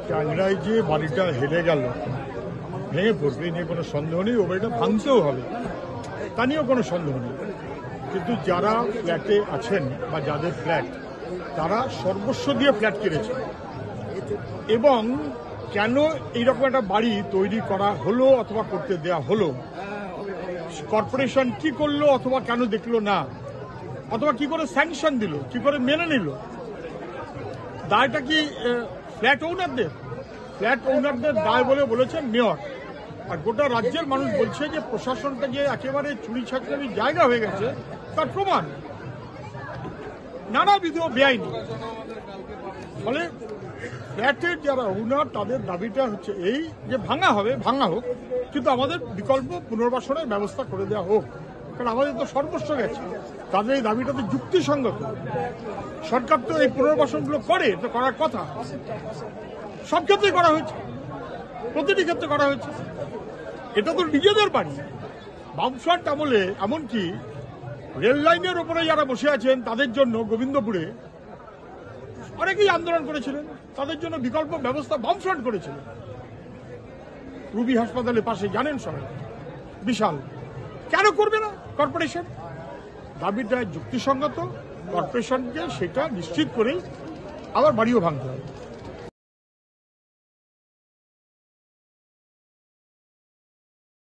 টাংরায় যে বাড়িটা হেলে গেল, ভেঙে পড়বে নিয়ে কোনো সন্দেহ নেই। ও বাড়িটা ভাঙতেও হবে, তা নিয়েও কোনো সন্দেহ নেই। কিন্তু যারা ফ্ল্যাটে আছেন বা যাদের ফ্ল্যাট, তারা সর্বস্ব দিয়ে ফ্ল্যাট কিনেছে। এবং কেন এইরকম একটা বাড়ি তৈরি করা হলো অথবা করতে দেয়া হলো, কর্পোরেশন কি করলো অথবা কেন দেখলো না, অথবা কি করে স্যাংশন দিল, কি করে মেনে নিল, দায়টা কি ফ্ল্যাট ওনারদের? ফ্ল্যাট ওনারদের দায় বলে বলেছেন মেয়র। আর গোটা রাজ্যের মানুষ বলছে যে প্রশাসনটা যে একেবারে চুরি ছাকরির জায়গা হয়ে গেছে তার প্রমাণ নানাবিধ বেআইনি। ফলে ফ্ল্যাটের যারা ওনার, তাদের দাবিটা হচ্ছে এই যে ভাঙা হবে, ভাঙা হোক, কিন্তু আমাদের বিকল্প পুনর্বাসনের ব্যবস্থা করে দেওয়া হোক। কারণ আমাদের তো সর্বস্ব গেছে। তাদের এই দাবিটা তো যুক্তিসঙ্গত। সরকার তো এই পুনর্বাসনগুলো করে, তো করার কথা। সব ক্ষেত্রে করা হয়েছে, প্রতিটি ক্ষেত্রে করা হয়েছে। এটা তো নিজেদের বাড়ি। বামফ্রন্ট আমলে এমনকি রেল লাইনের ওপরে যারা বসে আছেন তাদের জন্য গোবিন্দপুরে অনেকেই আন্দোলন করেছিলেন, তাদের জন্য বিকল্প ব্যবস্থা বামফ্রন্ট করেছিলেন। রুবি হাসপাতালের পাশে জানেন সবাই, বিশাল। কেন করবে না কর্পোরেশন? দাবিটা যুক্তিসঙ্গত, কর্পোরেশনকে সেটা নিশ্চিত করেই আবার বাড়িও ভাঙতে হবে।